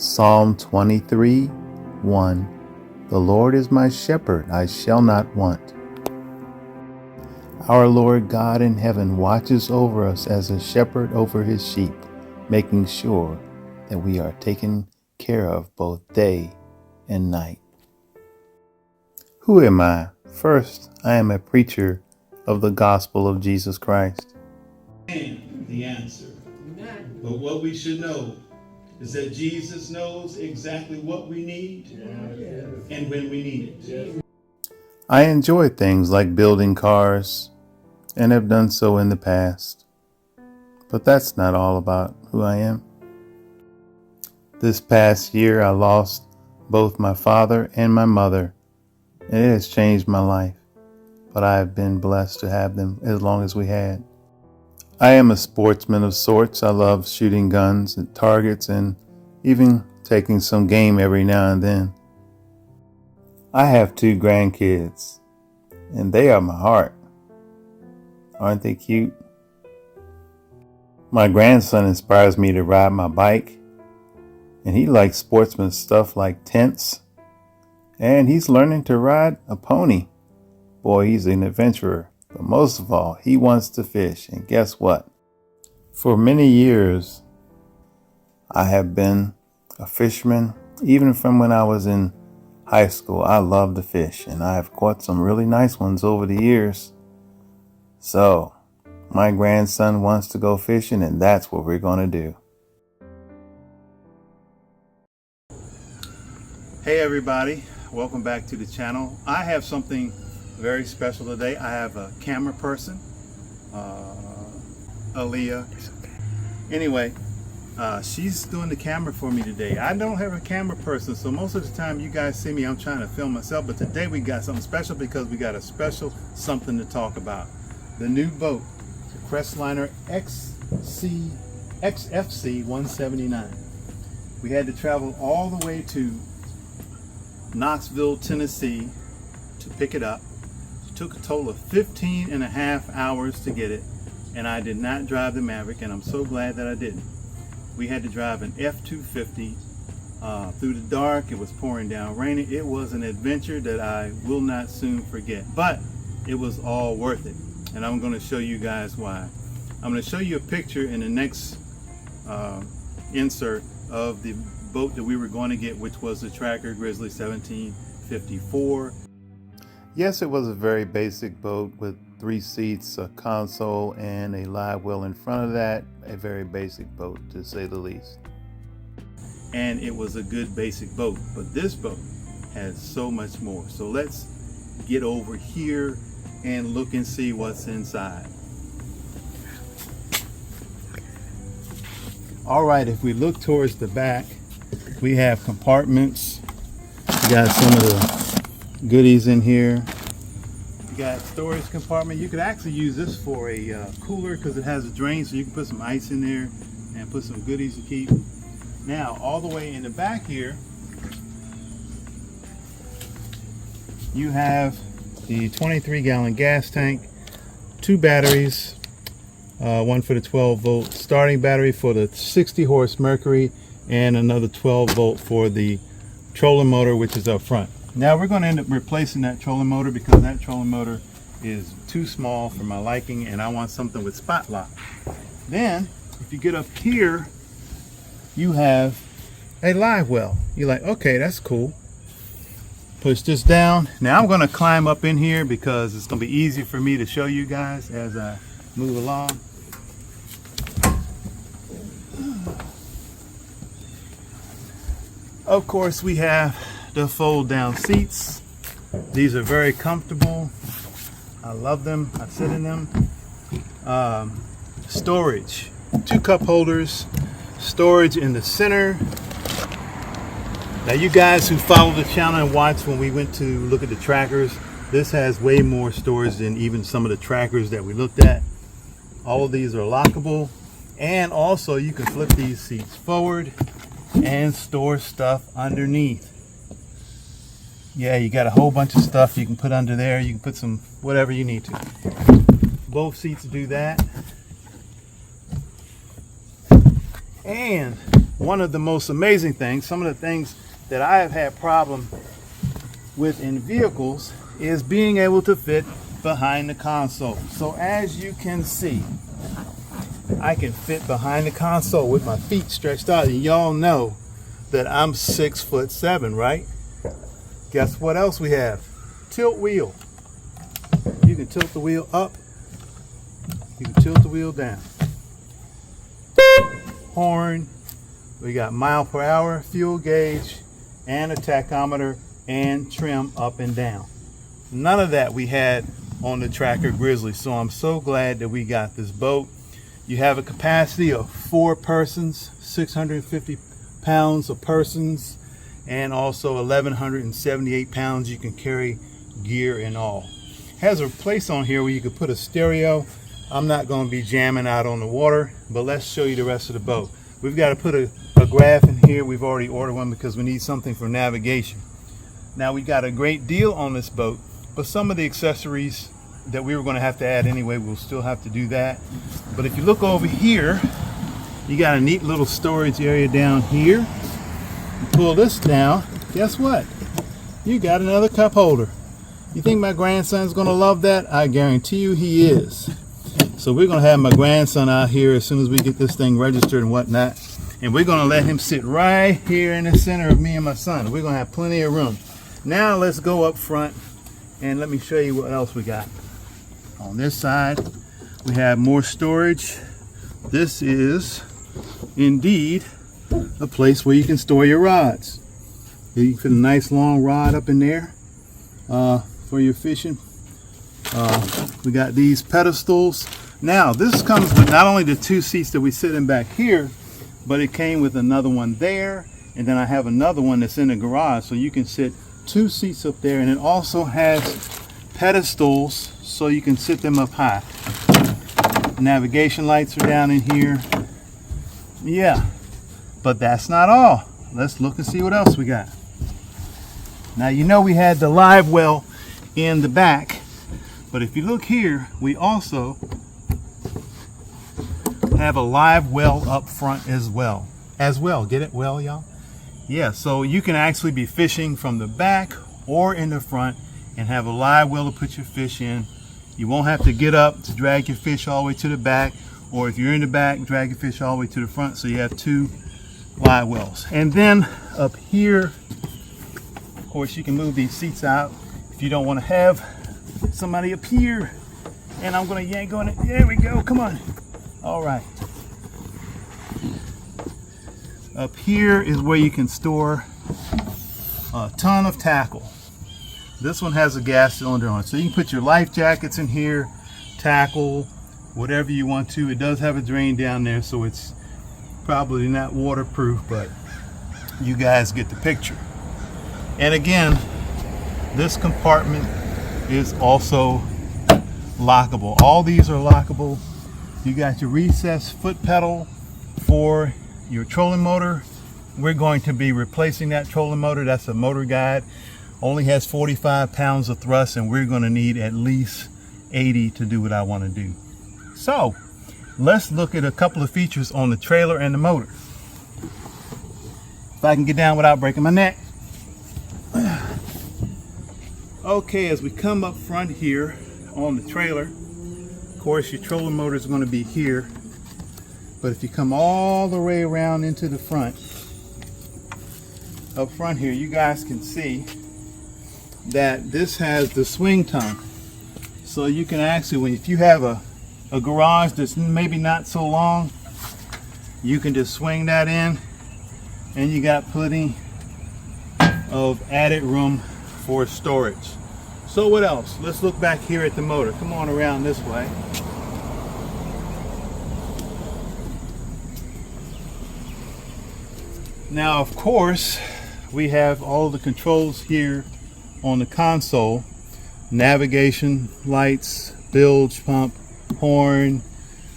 Psalm 23:1. The Lord is my shepherd, I shall not want. Our Lord God in heaven watches over us as a shepherd over his sheep, making sure that we are taken care of both day and night. Who am I? First, I am a preacher of the gospel of Jesus Christ. And the answer. But what we should know is that Jesus knows exactly what we need and when we need it. I enjoy things like building cars and have done so in the past. But that's not all about who I am. This past year, I lost both my father and my mother, and it has changed my life. But I have been blessed to have them as long as we had. I am a sportsman of sorts. I love shooting guns at targets and even taking some game every now and then. I have 2 grandkids, and they are my heart. Aren't they cute? My grandson inspires me to ride my bike, and he likes sportsman stuff like tents, and he's learning to ride a pony. Boy, he's an adventurer, but most of all, he wants to fish, and guess what? For many years, I have been a fisherman. Even from when I was in high school, I love to fish, and I have caught some really nice ones over the years. So, my grandson wants to go fishing, and that's what we're going to do. Hey everybody, welcome back to the channel. I have something very special today. I have a camera person, Aaliyah. Anyway, she's doing the camera for me today. I don't have a camera person, so most of the time you guys see me, I'm trying to film myself, but today we got something special because we got a special something to talk about. The new boat, the Crestliner Xfc 179. We had to travel all the way to Knoxville, Tennessee to pick it up. It took a total of 15 and a half hours to get it, and I did not drive the Maverick, and I'm so glad that I didn't. We had to drive an F-250 through the dark. It was pouring down raining. It was an adventure that I will not soon forget, but it was all worth it, and I'm going to show you guys why. I'm going to show you a picture in the next insert of the boat that we were going to get, which was the Tracker Grizzly 1754. Yes, it was a very basic boat with 3 seats, a console, and a live well in front of that. A very basic boat, to say the least. And it was a good basic boat, but this boat has so much more. So let's get over here and look and see what's inside. All right, if we look towards the back, we have compartments. We got some of the goodies in here. You got storage compartment. You could actually use this for a cooler because it has a drain, so you can put some ice in there and put some goodies to keep. Now, all the way in the back here, you have the 23-gallon gas tank, 2 batteries, one for the 12-volt starting battery for the 60-horse Mercury, and another 12-volt for the trolling motor, which is up front. Now we're going to end up replacing that trolling motor because that trolling motor is too small for my liking, and I want something with spot lock. Then, if you get up here, you have a live well. You're like, okay, that's cool. Push this down. Now I'm going to climb up in here because it's going to be easy for me to show you guys as I move along. Of course, we have the fold down seats. These are very comfortable. I love them. I sit in them. Storage, 2 cup holders, storage in the center. Now you guys who follow the channel and watch when we went to look at the trackers, this has way more storage than even some of the trackers that we looked at. All of these are lockable, and also you can flip these seats forward and store stuff underneath. Yeah, you got a whole bunch of stuff you can put under there. You can put some whatever you need to. Both seats do that. And one of the most amazing things, some of the things that I have had problem with in vehicles, is being able to fit behind the console. So as you can see, I can fit behind the console with my feet stretched out. And y'all know that I'm 6'7", right? Guess what else we have? Tilt wheel. You can tilt the wheel up. You can tilt the wheel down. Horn. We got mile per hour, fuel gauge, and a tachometer and trim up and down. None of that we had on the Tracker Grizzly, so I'm so glad that we got this boat. You have a capacity of 4 persons, 650 pounds of persons, and also 1,178 pounds you can carry gear and all. Has a place on here where you can put a stereo. I'm not going to be jamming out on the water, but let's show you the rest of the boat. We've got to put a graph in here. We've already ordered one because we need something for navigation. Now we got a great deal on this boat, but some of the accessories that we were going to have to add anyway, we'll still have to do that. But if you look over here, you got a neat little storage area down here. You pull this down, guess what? You got another cup holder. You think my grandson's going to love that? I guarantee you he is. So we're going to have my grandson out here as soon as we get this thing registered and whatnot. And we're going to let him sit right here in the center of me and my son. We're going to have plenty of room. Now let's go up front and let me show you what else we got. On this side, we have more storage. This is indeed a place where you can store your rods. You can fit a nice long rod up in there for your fishing. We got these pedestals. Now this comes with not only the 2 seats that we sit in back here, but it came with another one there, and then I have another one that's in the garage, so you can sit 2 seats up there, and it also has pedestals so you can sit them up high. Navigation lights are down in here. Yeah, but that's not all. Let's look and see what else we got. Now you know we had the live well in the back, but if you look here, we also have a live well up front as well. Get it? Well, y'all? Yeah, so you can actually be fishing from the back or in the front and have a live well to put your fish in. You won't have to get up to drag your fish all the way to the back, or if you're in the back, drag your fish all the way to the front, so you have 2 live wells. And then up here, of course, you can move these seats out if you don't want to have somebody up here. And I'm going to yank on it. There we go. Come on. All right. Up here is where you can store a ton of tackle. This one has a gas cylinder on it, so you can put your life jackets in here, tackle, whatever you want to. It does have a drain down there, so it's probably not waterproof, but you guys get the picture. And again, this compartment is also lockable. All these are lockable. You got your recessed foot pedal for your trolling motor. We're going to be replacing that trolling motor. That's a motor guide. Only has 45 pounds of thrust, and we're going to need at least 80 to do what I want to do. So let's look at a couple of features on the trailer and the motor. If I can get down without breaking my neck. Okay, as we come up front here on the trailer, of course your trolling motor is going to be here, but if you come all the way around into the front, up front here, you guys can see that this has the swing tongue. So you can actually, if you have a garage that's maybe not so long, you can just swing that in, and you got plenty of added room for storage. So what else? Let's look back here at the motor. Come on around this way. Now, of course, we have all the controls here on the console. Navigation lights, bilge pump, horn,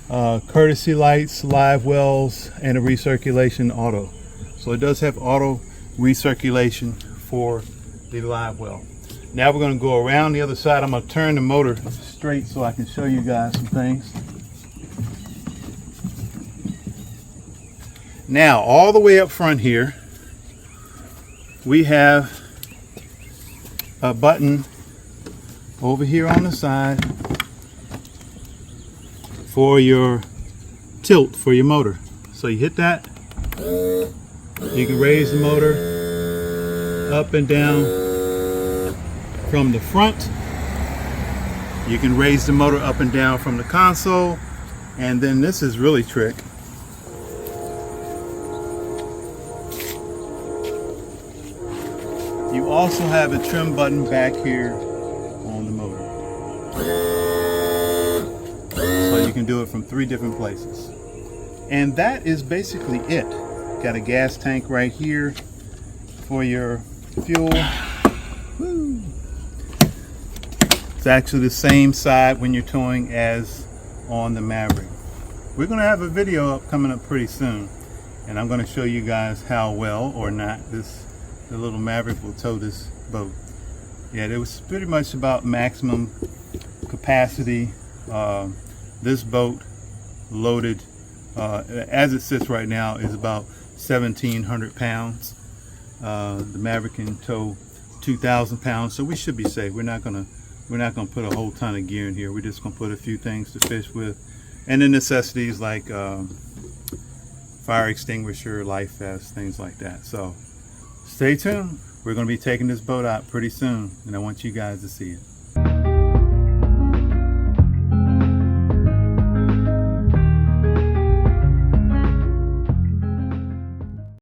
courtesy lights, live wells, and a recirculation auto. So it does have auto recirculation for the live well. Now we're going to go around the other side. I'm going to turn the motor straight so I can show you guys some things. Now, all the way up front here, we have a button over here on the side for your tilt for your motor. So you hit that, you can raise the motor up and down from the front. You can raise the motor up and down from the console. And then this is really trick. You also have a trim button back here on the motor. So you can do it from 3 different places. And that is basically it. Got a gas tank right here for your fuel. Woo. It's actually the same side when you're towing as on the Maverick. We're going to have a video coming up pretty soon, and I'm going to show you guys how well or not the little Maverick will tow this boat. Yeah, it was pretty much about maximum capacity. This boat loaded as it sits right now is about 1,700 pounds. The Maverick can tow 2,000 pounds, so we should be safe. We're not gonna put a whole ton of gear in here. We're just gonna put a few things to fish with, and the necessities like fire extinguisher, life vest, things like that. So stay tuned. We're gonna be taking this boat out pretty soon, and I want you guys to see it.